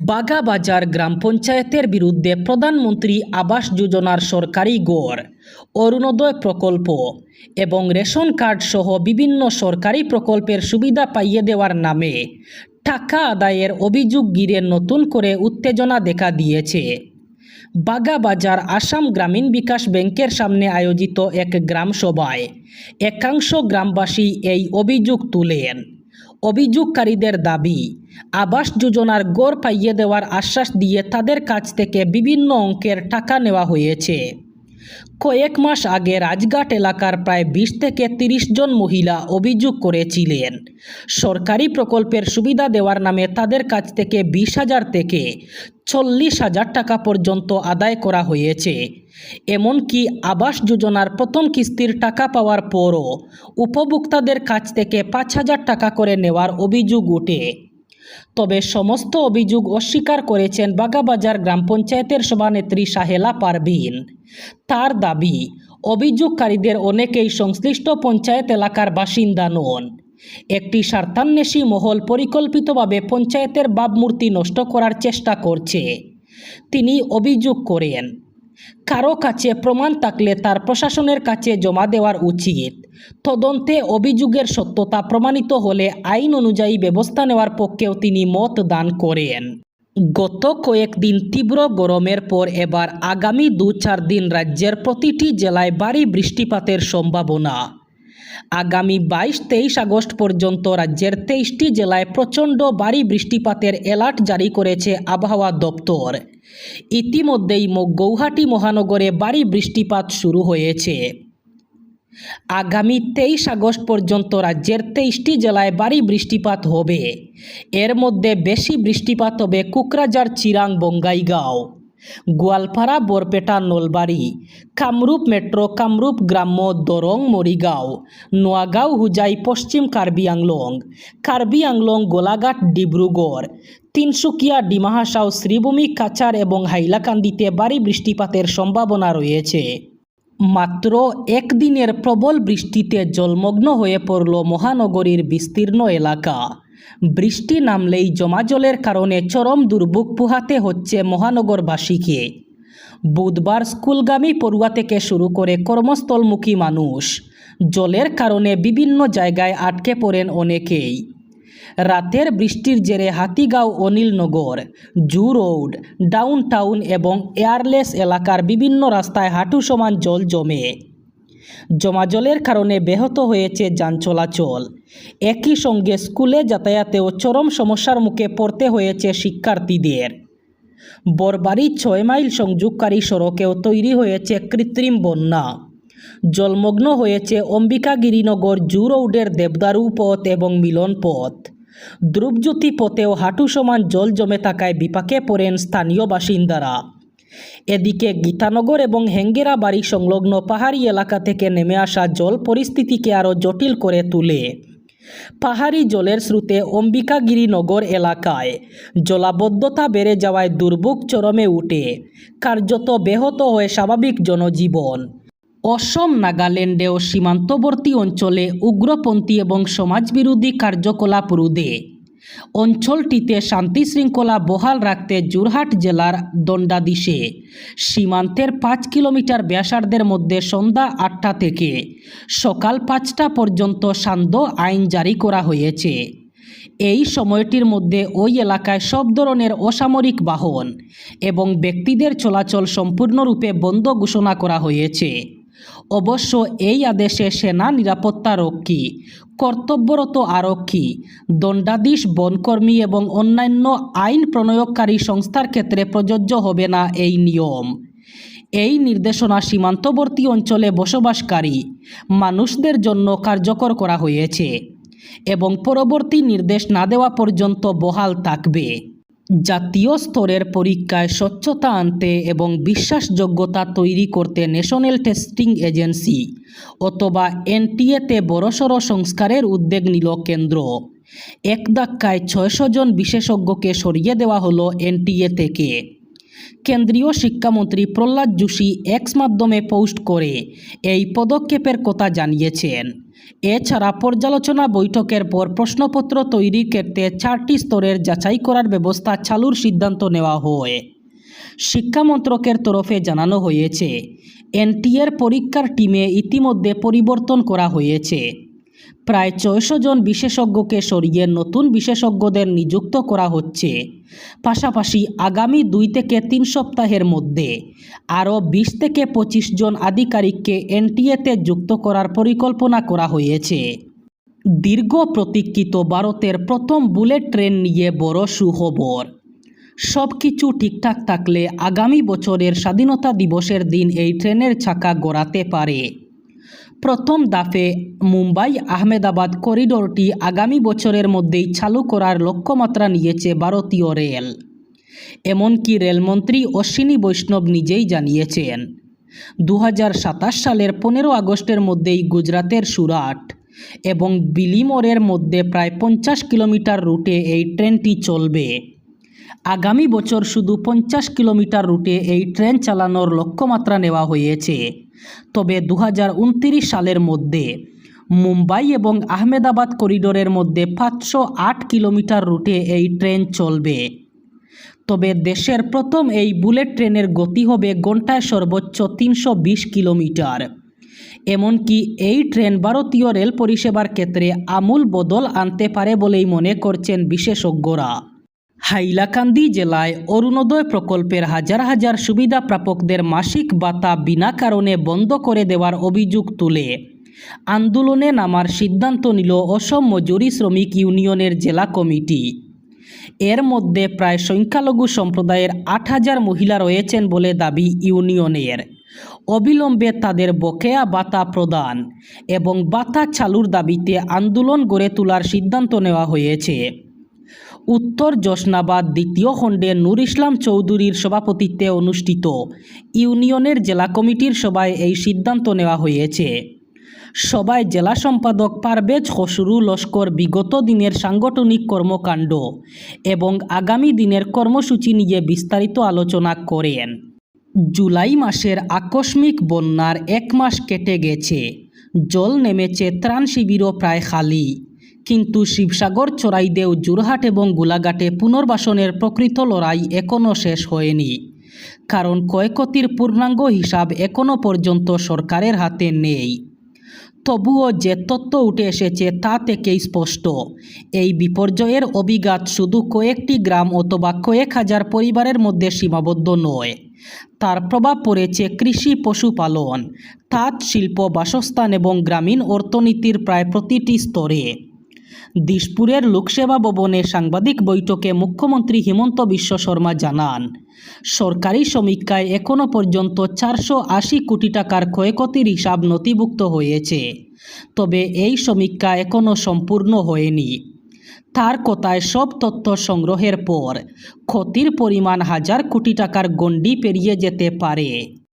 বাগাবাজার গ্রাম পঞ্চায়েতের বিরুদ্ধে প্রধানমন্ত্রী আবাস যোজনার সরকারি ঘর, অরুণোদয় প্রকল্প এবং রেশন কার্ড সহ বিভিন্ন সরকারি প্রকল্পের সুবিধা পাইয়ে দেওয়ার নামে টাকা আদায়ের অভিযোগ ঘিরে নতুন করে উত্তেজনা দেখা দিয়েছে। বাগাবাজার আসাম গ্রামীণ বিকাশ ব্যাংকের সামনে আয়োজিত এক গ্রাম সভায় একাংশ গ্রামবাসী এই অভিযোগ তুলেন। অভিযোগকারীদের দাবি, আবাস যোজনার ঘর পাইয়ে দেওয়ার আশ্বাস দিয়ে তাদের কাছ থেকে বিভিন্ন অঙ্কের টাকা নেওয়া হয়েছে। কয়েক মাস আগে রাজঘাট এলাকার প্রায় 20 থেকে 30 জন মহিলা অভিযোগ করেছিলেন সরকারি প্রকল্পের সুবিধা দেওয়ার নামে তাদের কাছ থেকে 20,000 থেকে 40,000 টাকা পর্যন্ত আদায় করা হয়েছে। এমনকি আবাস যোজনার প্রথম কিস্তির টাকা পাওয়ার পরও উপভোক্তাদের কাছ থেকে 5,000 টাকা করে নেওয়ার অভিযোগ ওঠে। তবে সমস্ত অভিযোগ অস্বীকার করেছেন বাগাবাজার গ্রাম পঞ্চায়েতের সভানেত্রী সাহেলা পারভিন। তার দাবি, অভিযোগকারীদের অনেকেই সংশ্লিষ্ট পঞ্চায়েত এলাকার বাসিন্দা নন। একটি স্বার্থান্বেষী মহল পরিকল্পিতভাবে পঞ্চায়েতের ভাবমূর্তি নষ্ট করার চেষ্টা করছে। তিনি অভিযোগ করেন, কারো কাছে প্রমাণ থাকলে তার প্রশাসনের কাছে জমা দেওয়ার উচিত। তদন্তে অভিযোগের সত্যতা প্রমাণিত হলে আইন অনুযায়ী ব্যবস্থা নেওয়ার পক্ষেও তিনি মত দান করেন। গত কয়েকদিন তীব্র গরমের পর এবার আগামী 2-4 দিন রাজ্যের প্রতিটি জেলায় ভারী বৃষ্টিপাতের সম্ভাবনা। আগামী 22-23 আগস্ট পর্যন্ত রাজ্যের 23টি জেলায় প্রচণ্ড ভারী বৃষ্টিপাতের অ্যালার্ট জারি করেছে আবহাওয়া দপ্তর। ইতিমধ্যেই গৌহাটি মহানগরে ভারী বৃষ্টিপাত শুরু হয়েছে। আগামী 23 আগস্ট পর্যন্ত রাজ্যের 23টি জেলায় ভারী বৃষ্টিপাত হবে। এর মধ্যে বেশি বৃষ্টিপাত হবে কোকরাঝার, চিরাং, বঙ্গাইগাঁও, গোয়ালপাড়া, বরপেটা, নলবাড়ি, কামরূপ মেট্রো, কামরূপ গ্রাম্য, দরং, মরিগাঁও, নোয়াগাঁও, হুজাই, পশ্চিম কার্বি আংলং, গোলাঘাট, ডিব্রুগড়, তিনসুকিয়া, ডিমা হাসাও, শ্রীভূমি, কাছাড় এবং হাইলাকান্দিতে ভারী বৃষ্টিপাতের সম্ভাবনা রয়েছে। মাত্র একদিনের প্রবল বৃষ্টিতে জলমগ্ন হয়ে পড়ল মহানগরীর বিস্তীর্ণ এলাকা। বৃষ্টি নামলেই জমাজলের কারণে চরম দুর্ভোগ পোহাতে হচ্ছে মহানগরবাসীকে। বুধবার স্কুলগামী পড়ুয়া থেকে শুরু করে কর্মস্থলমুখী মানুষ জলের কারণে বিভিন্ন জায়গায় আটকে পড়েন অনেকেই। রাতের বৃষ্টির জেরে হাতিগাঁও, অনিলনগর, জু রোড, ডাউন টাউন এবং এয়ারলেস এলাকার বিভিন্ন রাস্তায় হাঁটু সমান জল জমে। জমাজলের কারণে ব্যাহত হয়েছে যান চলাচল। একই সঙ্গে স্কুলে যাতায়াতেও চরম সমস্যার মুখে পড়তে হয়েছে শিক্ষার্থীদের। বরবাড়ি 6 মাইল সংযোগকারী সড়কেও তৈরি হয়েছে কৃত্রিম বন্যা। জলমগ্ন হয়েছে অম্বিকাগিরিনগর জু রোডের দেবদারু পথ এবং মিলন পথ। ধ্রুবজ্যোতি পথেও হাঁটু সমান জল জমে থাকায় বিপাকে পড়েন স্থানীয় বাসিন্দারা। এদিকে গীতানগর এবং হেঙ্গেরা বাড়ি সংলগ্ন পাহাড়ি এলাকা থেকে নেমে আসা জল পরিস্থিতিকে আরও জটিল করে তোলে। পাহাড়ি জলের স্রোতে অম্বিকাগিরিনগর এলাকায় জলাবদ্ধতা বেড়ে যাওয়ায় দুর্ভোগ চরমে ওঠে। কার্যত ব্যাহত হয় স্বাভাবিক জনজীবন। অসম, নাগাল্যান্ডেও সীমান্তবর্তী অঞ্চলে উগ্রপন্থী এবং সমাজবিরোধী কার্যকলাপ রোধে অঞ্চলটিতে শান্তি শৃঙ্খলা বহাল রাখতে যোরহাট জেলার দণ্ডাদিশে সীমান্তের 5 কিলোমিটার ব্যাসার্ধের মধ্যে সন্ধ্যা 8টা থেকে সকাল 5টা পর্যন্ত সান্ধ্য আইন জারি করা হয়েছে। এই সময়টির মধ্যে ওই এলাকায় সব ধরনের অসামরিক বাহন এবং ব্যক্তিদের চলাচল সম্পূর্ণরূপে বন্ধ ঘোষণা করা হয়েছে। অবশ্য এই আদেশে সেনা, নিরাপত্তা রক্ষী, কর্তব্যরত আরক্ষী, দণ্ডাধীশ, বনকর্মী এবং অন্যান্য আইন প্রণয়নকারী সংস্থার ক্ষেত্রে প্রযোজ্য হবে না এই নিয়ম। এই নির্দেশনা সীমান্তবর্তী অঞ্চলে বসবাসকারী মানুষদের জন্য কার্যকর করা হয়েছে এবং পরবর্তী নির্দেশ না দেওয়া পর্যন্ত বহাল থাকবে। জাতীয় স্তরের পরীক্ষায় স্বচ্ছতা আনতে এবং বিশ্বাসযোগ্যতা তৈরি করতে ন্যাশনাল টেস্টিং এজেন্সি অথবা এনটিএতে বড়সড় সংস্কারের উদ্যোগ নিল কেন্দ্র। এক ধাক্কায় 600 জন বিশেষজ্ঞকে সরিয়ে দেওয়া হলো এনটিএ থেকে। কেন্দ্রীয় শিক্ষামন্ত্রী প্রহ্লাদ যোশী এক্স মাধ্যমে পোস্ট করে এই পদক্ষেপের কথা জানিয়েছেন। এছাড়া পর্যালোচনা বৈঠকের পর প্রশ্নপত্র তৈরির ক্ষেত্রে 4টি স্তরের যাচাই করার ব্যবস্থা চালুর সিদ্ধান্ত নেওয়া হয়। শিক্ষা মন্ত্রকের তরফে জানানো হয়েছে, এনটিএর পরীক্ষার টিমে ইতিমধ্যে পরিবর্তন করা হয়েছে। প্রায় 600 জন বিশেষজ্ঞকে সরিয়ে নতুন বিশেষজ্ঞদের নিযুক্ত করা হচ্ছে। পাশাপাশি আগামী 2 থেকে 3 সপ্তাহের মধ্যে আরও 20 থেকে 25 জন আধিকারিককে এনটিএতে যুক্ত করার পরিকল্পনা করা হয়েছে। দীর্ঘ প্রতীক্ষিত ভারতের প্রথম বুলেট ট্রেন নিয়ে বড় সুখবর। সব কিছু ঠিকঠাক থাকলে আগামী বছরের স্বাধীনতা দিবসের দিন এই ট্রেনের চাকা গড়াতে পারে। প্রথম দফে মুম্বাই আহমেদাবাদ করিডোরটি আগামী বছরের মধ্যেই চালু করার লক্ষ্যমাত্রা নিয়েছে ভারতীয় রেল। এমনকি রেলমন্ত্রী অশ্বিনী বৈষ্ণব নিজেই জানিয়েছেন, 2027 সালের 15 আগস্টের মধ্যেই গুজরাতের সুরাট এবং বিলিমোরের মধ্যে প্রায় 50 কিলোমিটার রুটে এই ট্রেনটি চলবে। আগামী বছর শুধু 50 কিলোমিটার রুটে এই ট্রেন চালানোর লক্ষ্যমাত্রা নেওয়া হয়েছে। তবে 2029 সালের মধ্যে মুম্বাই এবং আহমেদাবাদ করিডোরের মধ্যে 508 কিলোমিটার রুটে এই ট্রেন চলবে। তবে দেশের প্রথম এই বুলেট ট্রেনের গতি হবে ঘন্টায় সর্বোচ্চ 320 কিলোমিটার। এমনকি এই ট্রেন ভারতীয় রেল পরিষেবার ক্ষেত্রে আমূল বদল আনতে পারে বলেই মনে করছেন বিশেষজ্ঞরা। হাইলাকান্দি জেলায় অরুণোদয় প্রকল্পের হাজার হাজার সুবিধা প্রাপকদের মাসিক ভাতা বিনা কারণে বন্ধ করে দেওয়ার অভিযোগ তুলে আন্দোলনে নামার সিদ্ধান্ত নিল অসম মজুরি শ্রমিক ইউনিয়নের জেলা কমিটি। এর মধ্যে প্রায় সংখ্যালঘু সম্প্রদায়ের 8000 মহিলা রয়েছেন বলে দাবি ইউনিয়নের। অবিলম্বে তাদের বকেয়া ভাতা প্রদান এবং ভাতা চালুর দাবিতে আন্দোলন গড়ে তোলার সিদ্ধান্ত নেওয়া হয়েছে। উত্তর জশনাবাদ 2য় খণ্ডে নূর ইসলাম চৌধুরীর সভাপতিত্বে অনুষ্ঠিত ইউনিয়নের জেলা কমিটির সভায় এই সিদ্ধান্ত নেওয়া হয়েছে। সভায় জেলা সম্পাদক পারভেজ খসরু লস্কর বিগত দিনের সাংগঠনিক কর্মকাণ্ড এবং আগামী দিনের কর্মসূচি নিয়ে বিস্তারিত আলোচনা করেন। জুলাই মাসের আকস্মিক বন্যার 1 মাস কেটে গেছে। জল নেমেছে, ত্রাণ শিবিরও প্রায় খালি। কিন্তু শিবসাগর, চড়াইদেও, যোরহাট এবং গোলাঘাটে পুনর্বাসনের প্রকৃত লড়াই এখনও শেষ হয়নি। কারণ ক্ষয়ক্ষতির পূর্ণাঙ্গ হিসাব এখনও পর্যন্ত সরকারের হাতে নেই। তবুও যে তথ্য উঠে এসেছে তা থেকেই স্পষ্ট, এই বিপর্যয়ের অভিঘাত শুধু কয়েকটি গ্রাম অথবা কয়েক হাজার পরিবারের মধ্যে সীমাবদ্ধ নয়। তার প্রভাব পড়েছে কৃষি, পশুপালন, তাঁত শিল্প, বাসস্থান এবং গ্রামীণ অর্থনীতির প্রায় প্রতিটি স্তরে। দিশপুরের লোকসেবা ভবনে সাংবাদিক বৈঠকে মুখ্যমন্ত্রী হিমন্ত বিশ্ব শর্মা জানান, সরকারি সমীক্ষায় এখনও পর্যন্ত 480 কোটি টাকার ক্ষয়ক্ষতির হিসাব নথিভুক্ত হয়েছে। তবে এই সমীক্ষা এখনও সম্পূর্ণ হয়নি। তার কথায় সব তথ্য সংগ্রহের পর ক্ষতির পরিমাণ 1000 কোটি টাকার গণ্ডি পেরিয়ে যেতে পারে।